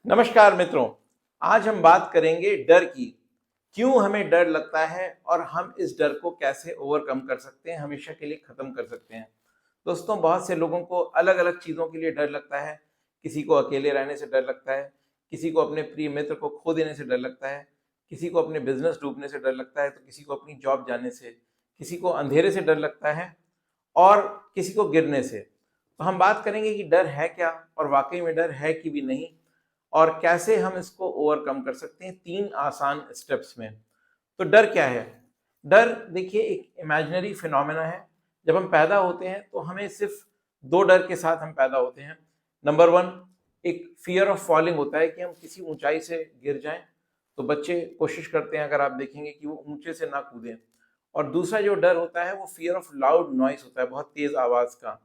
नमस्कार मित्रों। आज हम बात करेंगे डर की। क्यों हमें डर लगता है और हम इस डर को कैसे ओवरकम कर सकते हैं, हमेशा के लिए खत्म कर सकते हैं। दोस्तों, बहुत से लोगों को अलग अलग चीज़ों के लिए डर लगता है। किसी को अकेले रहने से डर लगता है, किसी को अपने प्रिय मित्र को खो देने से डर लगता है, किसी को अपने बिजनेस डूबने से डर लगता है, तो किसी को अपनी जॉब जाने से, किसी को अंधेरे से डर लगता है और किसी को गिरने से। तो हम बात करेंगे कि डर है क्या और वाकई में डर है कि भी नहीं, और कैसे हम इसको ओवरकम कर सकते हैं 3 आसान स्टेप्स में। तो डर क्या है? डर देखिए एक इमेजिनरी फिनोमेना है। जब हम पैदा होते हैं तो हमें सिर्फ 2 डर के साथ हम पैदा होते हैं। नंबर 1 एक फियर ऑफ फॉलिंग होता है कि हम किसी ऊंचाई से गिर जाएं। तो बच्चे कोशिश करते हैं, अगर आप देखेंगे, कि वो ऊंचे से ना कूदें। और दूसरा जो डर होता है वो फियर ऑफ लाउड नॉइस होता है, बहुत तेज आवाज का।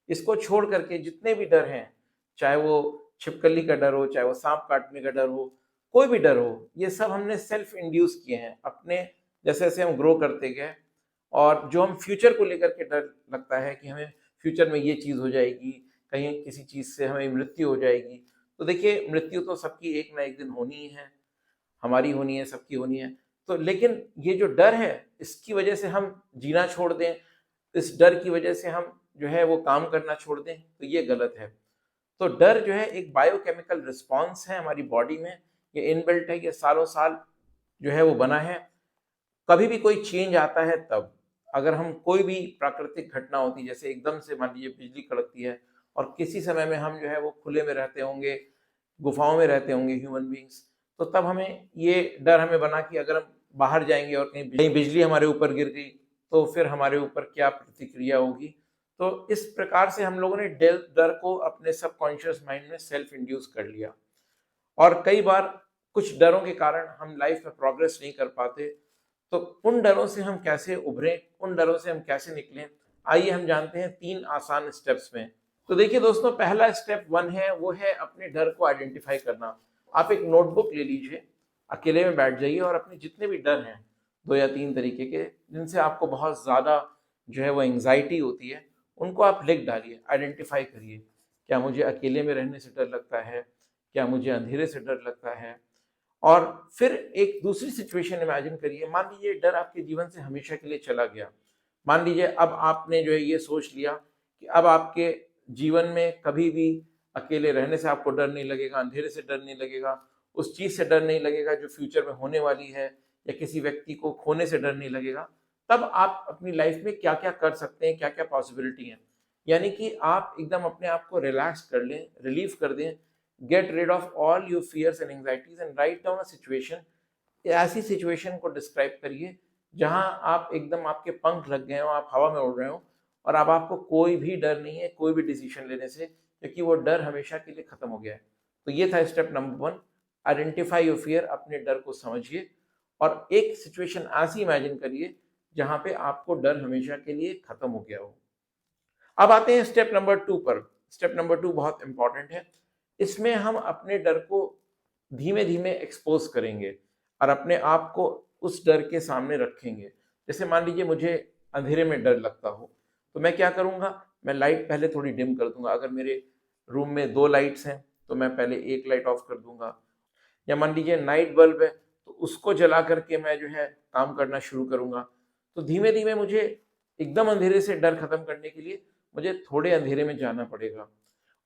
इसको छोड़ करके जितने भी डर हैं, चाहे वो छिपकली का डर हो, चाहे वो सांप काटने का डर हो, कोई भी डर हो, ये सब हमने सेल्फ इंड्यूस किए हैं अपने। जैसे जैसे हम ग्रो करते गए, और जो हम फ्यूचर को लेकर के डर लगता है कि हमें फ्यूचर में ये चीज़ हो जाएगी, कहीं किसी चीज़ से हमें मृत्यु हो जाएगी। तो देखिए, मृत्यु तो सबकी एक ना एक दिन होनी ही है, हमारी होनी है, सबकी होनी है। तो लेकिन ये जो डर है, इसकी वजह से हम जीना छोड़ दें, इस डर की वजह से हम जो है वो काम करना छोड़ दें, तो ये गलत है। तो डर जो है एक बायोकेमिकल रिस्पॉन्स है हमारी बॉडी में, ये इनबिल्ट है, ये सालों साल जो है वो बना है। कभी भी कोई चेंज आता है तब, अगर हम कोई भी प्राकृतिक घटना होती है, जैसे एकदम से मान लीजिए बिजली कड़कती है, और किसी समय में हम जो है वो खुले में रहते होंगे, गुफाओं में रहते होंगे ह्यूमन बींग्स, तो तब हमें ये डर हमें बना कि अगर हम बाहर जाएंगे और कहीं बिजली हमारे ऊपर गिर गई, तो फिर हमारे ऊपर क्या प्रतिक्रिया होगी। तो इस प्रकार से हम लोगों ने डर को अपने सबकॉन्शियस माइंड में सेल्फ इंड्यूस कर लिया। और कई बार कुछ डरों के कारण हम लाइफ में प्रोग्रेस नहीं कर पाते। तो उन डरों से हम कैसे उभरें, उन डरों से हम कैसे निकलें, आइए हम जानते हैं 3 आसान स्टेप्स में। तो देखिए दोस्तों, पहला स्टेप 1 है, वो है अपने डर को आइडेंटिफाई करना। आप एक नोटबुक ले लीजिए, अकेले में बैठ जाइए, और अपने जितने भी डर हैं, 2 या 3 तरीके के, जिनसे आपको बहुत ज़्यादा जो है वो एंग्जाइटी होती है, उनको आप लिख डालिए, आइडेंटिफाई करिए। क्या मुझे अकेले में रहने से डर लगता है? क्या मुझे अंधेरे से डर लगता है? और फिर एक दूसरी सिचुएशन इमेजिन करिए। मान लीजिए डर आपके जीवन से हमेशा के लिए चला गया। मान लीजिए अब आपने जो है ये सोच लिया कि अब आपके जीवन में कभी भी अकेले रहने से आपको डर नहीं लगेगा, अंधेरे से डर नहीं लगेगा, उस चीज से डर नहीं लगेगा जो फ्यूचर में होने वाली है, या किसी व्यक्ति को खोने से डर नहीं लगेगा। तब आप अपनी लाइफ में क्या क्या कर सकते हैं, क्या क्या पॉसिबिलिटी है। यानी कि आप एकदम अपने आप को रिलैक्स कर लें, रिलीव कर दें, get rid of all your fears and anxieties and write down a situation. ऐसी सिचुएशन को डिस्क्राइब करिए जहां आप एकदम, आपके पंख लग गए हो, आप हवा में उड़ रहे हो, और अब आपको कोई भी डर नहीं है कोई भी डिसीजन लेने से, क्योंकि वो डर हमेशा के लिए खत्म हो गया है। तो ये था step number 1, identify your fear, अपने डर को समझिए, और एक सिचुएशन ऐसी इमेजिन करिए जहां पे आपको डर हमेशा के लिए खत्म हो गया हो। अब आते हैं स्टेप नंबर 2 पर। स्टेप नंबर 2 बहुत इंपॉर्टेंट है। इसमें हम अपने डर को धीमे धीमे एक्सपोज करेंगे, और अपने आप को उस डर के सामने रखेंगे। जैसे मान लीजिए मुझे अंधेरे में डर लगता हो, तो मैं क्या करूंगा, मैं लाइट पहले थोड़ी डिम कर दूंगा। अगर मेरे रूम में 2 लाइट्स हैं, तो मैं पहले एक लाइट ऑफ कर दूंगा। या मान लीजिए नाइट बल्ब है, तो उसको जला करके मैं जो है काम करना शुरू करूंगा। तो धीमे धीमे मुझे एकदम अंधेरे से डर खत्म करने के लिए मुझे थोड़े अंधेरे में जाना पड़ेगा।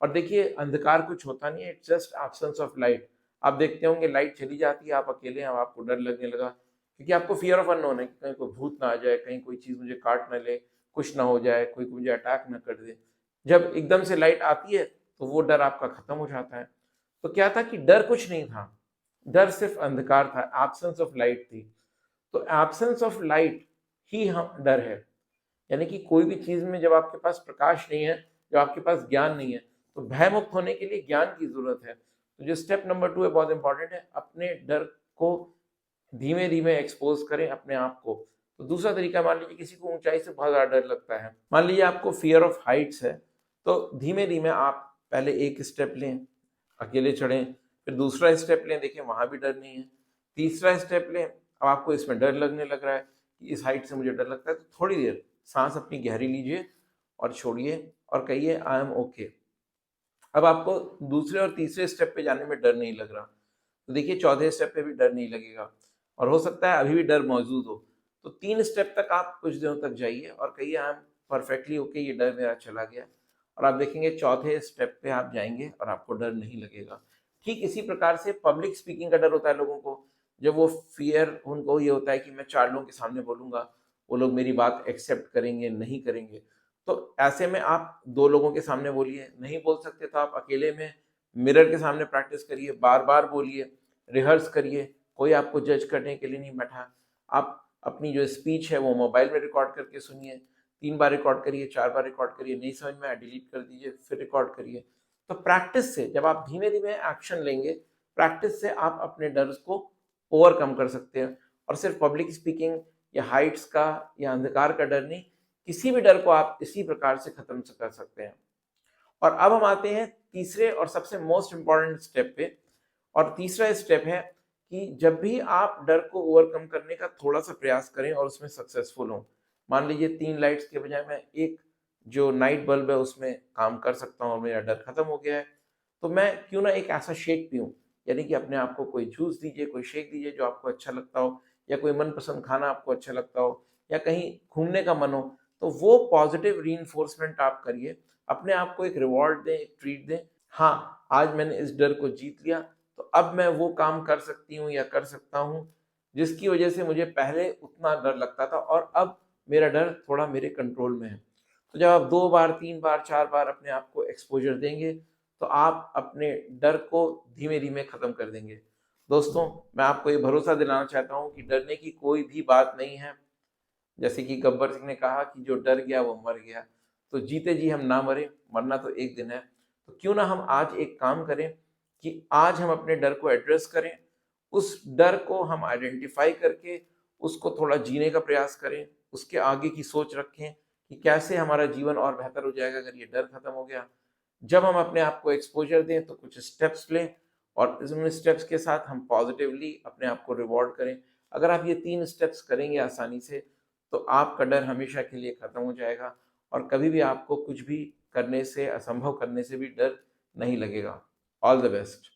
और देखिए, अंधकार कुछ होता नहीं है, it's just absence of light. आप देखते होंगे लाइट चली जाती है, आप अकेले हैं, अब आपको डर लगने लगा, क्योंकि आपको फियर ऑफ अननोन है कि कहीं कोई भूत ना आ जाए, कहीं कोई चीज़ मुझे काट ना ले, कुछ ना हो जाए, कोई मुझे अटैक ना कर दे। जब एकदम से लाइट आती है, तो वो डर आपका खत्म हो जाता है। तो क्या था कि डर कुछ नहीं था, डर सिर्फ अंधकार था, एब्सेंस ऑफ लाइट थी। तो एब्सेंस ऑफ लाइट ही हम डर है। यानी कि कोई भी चीज में जब आपके पास प्रकाश नहीं है, जब आपके पास ज्ञान नहीं है, तो भय मुक्त होने के लिए ज्ञान की जरूरत है। तो जो स्टेप नंबर 2 है, बहुत इंपॉर्टेंट है, अपने डर को धीमे धीमे एक्सपोज करें अपने आप को। तो दूसरा तरीका, मान लीजिए किसी को ऊंचाई से बहुत ज्यादा डर लगता है, मान लीजिए आपको फियर ऑफ हाइट्स है, तो धीमे धीमे आप पहले एक स्टेप लें, अकेले चढ़ें, फिर दूसरा स्टेप लें, देखें वहां भी डर नहीं है, तीसरा स्टेप लें, अब आपको इसमें डर लगने लग रहा है कि इस हाइट से मुझे डर लगता है, तो थोड़ी देर सांस अपनी गहरी लीजिए और छोड़िए, और कहिए आई एम ओके। अब आपको दूसरे और तीसरे स्टेप पे जाने में डर नहीं लग रहा, तो देखिए चौथे स्टेप पे भी डर नहीं लगेगा, और हो सकता है अभी भी डर मौजूद हो। तो 3 स्टेप तक आप कुछ दिनों तक जाइए और कहिए आई एम परफेक्टली ओके, ये डर मेरा चला गया, और आप देखेंगे चौथे स्टेप पे आप जाएंगे और आपको डर नहीं लगेगा। ठीक इसी प्रकार से पब्लिक स्पीकिंग का डर होता है लोगों को, जब वो फियर उनको ये होता है कि मैं 4 लोगों के सामने बोलूंगा, वो लोग मेरी बात एक्सेप्ट करेंगे नहीं करेंगे। तो ऐसे में आप 2 लोगों के सामने बोलिए, नहीं बोल सकते तो आप अकेले में मिरर के सामने प्रैक्टिस करिए, बार बार बोलिए, रिहर्स करिए, कोई आपको जज करने के लिए नहीं बैठा। आप अपनी जो स्पीच है वो मोबाइल में रिकॉर्ड करके सुनिए, 3 बार रिकॉर्ड करिए, 4 बार रिकॉर्ड करिए, नहीं समझ में आया डिलीट कर दीजिए, फिर रिकॉर्ड करिए। तो प्रैक्टिस से जब आप धीमे धीमे एक्शन लेंगे, प्रैक्टिस से आप अपने डर को ओवरकम कर सकते हैं। और सिर्फ पब्लिक स्पीकिंग या हाइट्स का या अंधकार का डर नहीं, किसी भी डर को आप इसी प्रकार से खत्म कर सकते हैं। और अब हम आते हैं तीसरे और सबसे मोस्ट इम्पॉर्टेंट स्टेप पे। और तीसरा स्टेप है कि जब भी आप डर को ओवरकम करने का थोड़ा सा प्रयास करें और उसमें सक्सेसफुल हो, मान लीजिए 3 लाइट्स के बजाय मैं एक जो नाइट बल्ब है उसमें काम कर सकता हूँ और मेरा डर खत्म हो गया है, तो मैं क्यों ना एक ऐसा शेक पीऊँ, यानी कि अपने आप को कोई जूस दीजिए, कोई शेक दीजिए जो आपको अच्छा लगता हो, या कोई मनपसंद खाना आपको अच्छा लगता हो, या कहीं घूमने का मन हो, तो वो पॉजिटिव रीइंफोर्समेंट आप करिए, अपने आप को एक रिवॉर्ड दें, एक ट्रीट दें। हाँ, आज मैंने इस डर को जीत लिया, तो अब मैं वो काम कर सकती हूँ या कर सकता हूँ जिसकी वजह से मुझे पहले उतना डर लगता था और अब मेरा डर थोड़ा मेरे कंट्रोल में है। तो जब आप 2 बार, 3 बार, 4 बार अपने आप को एक्सपोज़र देंगे, तो आप अपने डर को धीमे-धीमे खत्म कर देंगे। दोस्तों, मैं आपको ये भरोसा दिलाना चाहता हूँ कि डरने की कोई भी बात नहीं है। जैसे कि गब्बर सिंह ने कहा कि जो डर गया वो मर गया। तो जीते जी हम ना मरें, मरना तो एक दिन है। तो क्यों ना हम आज एक काम करें कि आज हम अपने डर को एड्रेस करें, उस डर को हम आइडेंटिफ़ाई करके उसको थोड़ा जीने का प्रयास करें, उसके आगे की सोच रखें कि कैसे हमारा जीवन और बेहतर हो जाएगा अगर ये डर खत्म हो गया। जब हम अपने आप को एक्सपोज़र दें तो कुछ स्टेप्स लें और इसमें स्टेप्स के साथ हम पॉज़िटिवली अपने आप को रिवॉर्ड करें। अगर आप ये 3 स्टेप्स करेंगे आसानी से, तो आपका डर हमेशा के लिए खत्म हो जाएगा और कभी भी आपको कुछ भी करने से, असंभव करने से भी डर नहीं लगेगा। All the best.